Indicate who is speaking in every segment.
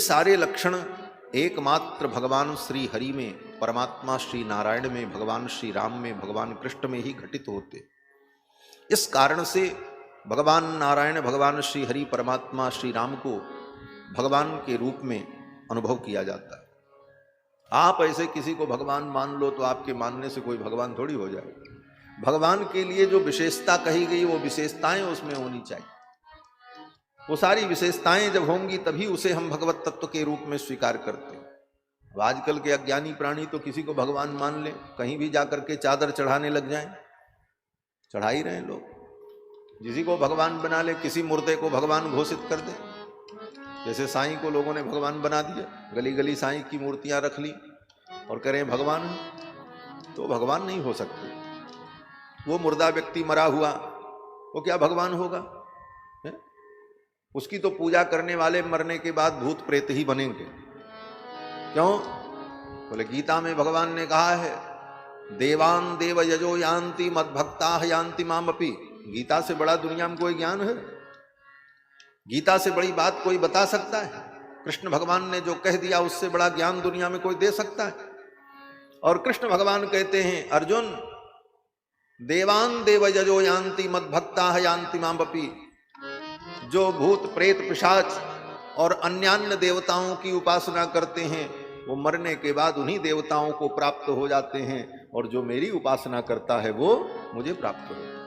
Speaker 1: सारे लक्षण एकमात्र भगवान श्री हरि में, परमात्मा श्री नारायण में, भगवान श्री राम में, भगवान कृष्ण में ही घटित होते। इस कारण से भगवान नारायण, भगवान श्री हरि, परमात्मा श्री राम को भगवान के रूप में अनुभव किया जाता है। आप ऐसे किसी को भगवान मान लो तो आपके मानने से कोई भगवान थोड़ी हो जाए। भगवान के लिए जो विशेषता कही गई वो विशेषताएं उसमें होनी चाहिए। वो सारी विशेषताएं जब होंगी तभी उसे हम भगवत तत्व के रूप में स्वीकार करते हैं। अब आजकल के अज्ञानी प्राणी तो किसी को भगवान मान ले, कहीं भी जाकर के चादर चढ़ाने लग जाएं, चढ़ा ही रहे हैं लोग। किसी को भगवान बना ले, किसी मुर्दे को भगवान घोषित कर दे। जैसे साईं को लोगों ने भगवान बना दिया, गली गली साईं की मूर्तियां रख ली और करें भगवान। तो भगवान नहीं हो सकते। वो मुर्दा व्यक्ति मरा हुआ वो क्या भगवान होगा है? उसकी तो पूजा करने वाले मरने के बाद भूत प्रेत ही बनेंगे। क्यों? बोले गीता में भगवान ने कहा है, देवान देव यजो यान्ति मद्भक्ता यान्ति मामपि। गीता से बड़ा दुनिया में कोई ज्ञान है? गीता से बड़ी बात कोई बता सकता है? कृष्ण भगवान ने जो कह दिया उससे बड़ा ज्ञान दुनिया में कोई दे सकता है? और कृष्ण भगवान कहते हैं, अर्जुन देवान देव यजो यान्ति मद्भक्ता यान्ति मामपि। जो भूत प्रेत पिशाच और अन्यान्य देवताओं की उपासना करते हैं वो मरने के बाद उन्हीं देवताओं को प्राप्त हो जाते हैं, और जो मेरी उपासना करता है वो मुझे प्राप्त होगा।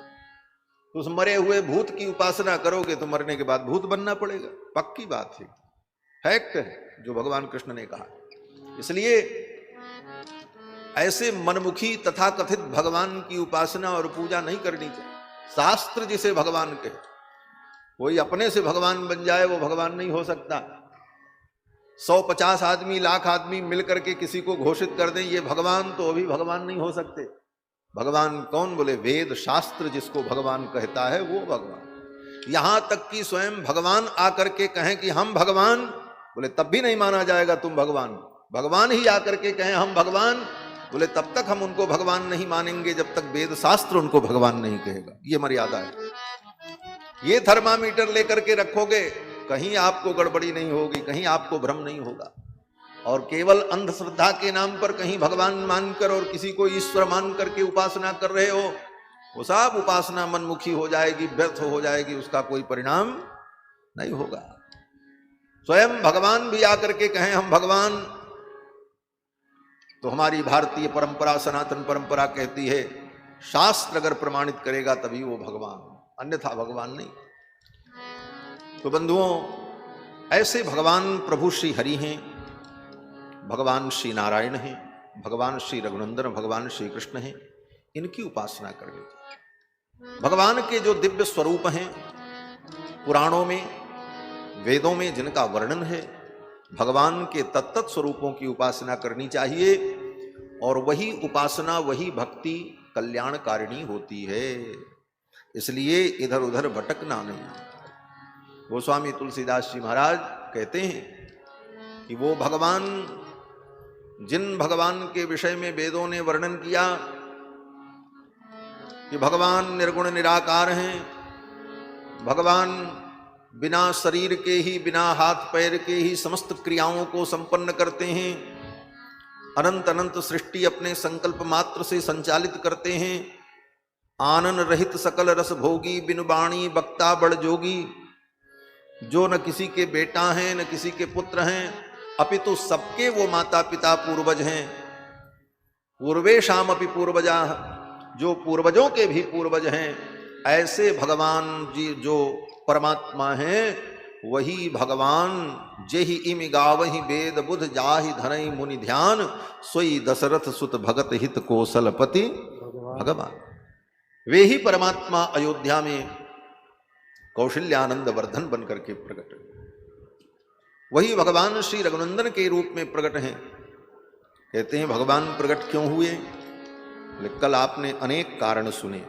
Speaker 1: तो उस मरे हुए भूत की उपासना करोगे तो मरने के बाद भूत बनना पड़ेगा। पक्की बात है, फैक्ट है जो भगवान कृष्ण ने कहा। इसलिए ऐसे मनमुखी तथा कथित भगवान की उपासना और पूजा नहीं करनी चाहिए। शास्त्र जिसे भगवान कहे, कोई अपने से भगवान बन जाए वो भगवान नहीं हो सकता। 150 आदमी, लाख आदमी मिलकर के किसी को घोषित कर दें ये भगवान, तो अभी भगवान नहीं हो सकते। भगवान कौन? बोले वेद शास्त्र जिसको भगवान कहता है वो भगवान। यहां तक कि स्वयं भगवान आकर के कहें कि हम भगवान, बोले तब भी नहीं माना जाएगा तुम भगवान। भगवान ही आकर के कहें हम भगवान, बोले तब तक हम उनको भगवान नहीं मानेंगे जब तक वेद शास्त्र उनको भगवान नहीं कहेगा। ये मर्यादा है। ये थर्मामीटर लेकर के रखोगे, कहीं आपको गड़बड़ी नहीं होगी, कहीं आपको भ्रम नहीं होगा। और केवल अंधश्रद्धा के नाम पर कहीं भगवान मानकर और किसी को ईश्वर मान करके उपासना कर रहे हो, वो सब उपासना मनमुखी हो जाएगी, व्यर्थ हो जाएगी, उसका कोई परिणाम नहीं होगा। स्वयं भगवान भी आकर के कहें हम भगवान, तो हमारी भारतीय परंपरा, सनातन परंपरा कहती है शास्त्र अगर प्रमाणित करेगा तभी वो भगवान, अन्यथा भगवान नहीं। तो बंधुओं, ऐसे भगवान प्रभु श्री हरि हैं, भगवान श्री नारायण हैं, भगवान श्री रघुनंदन, भगवान श्री कृष्ण हैं। इनकी उपासना करनी चाहिए। भगवान के जो दिव्य स्वरूप हैं, पुराणों में, वेदों में जिनका वर्णन है, भगवान के तत्त स्वरूपों की उपासना करनी चाहिए। और वही उपासना, वही भक्ति कल्याणकारिणी होती है। इसलिए इधर उधर भटकना नहीं। गोस्वामी तुलसीदास जी महाराज कहते हैं कि वो भगवान, जिन भगवान के विषय में वेदों ने वर्णन किया कि भगवान निर्गुण निराकार हैं, भगवान बिना शरीर के ही, बिना हाथ पैर के ही समस्त क्रियाओं को संपन्न करते हैं, अनंत अनंत सृष्टि अपने संकल्प मात्र से संचालित करते हैं, आनन रहित सकल रस भोगी, बिनु बाणी बक्ता बड़ जोगी, जो न किसी के बेटा हैं न किसी के पुत्र हैं, अपितु सबके वो माता पिता पूर्वज हैं। पूर्वेशाम अपि पूर्वजा, जो पूर्वजों के भी पूर्वज हैं। ऐसे भगवान जी जो परमात्मा हैं, वही भगवान जेहि इमि गावहि वेद बुध जाहि धरई मुनि ध्यान, सोई दशरथ सुत भगत हित कौशलपति भगवान। वे ही परमात्मा अयोध्या में कौशल्यानंद वर्धन बनकर के प्रकट है। वही भगवान श्री रघुनंदन के रूप में प्रकट हैं। कहते हैं भगवान प्रकट क्यों हुए? कल आपने अनेक कारण सुने।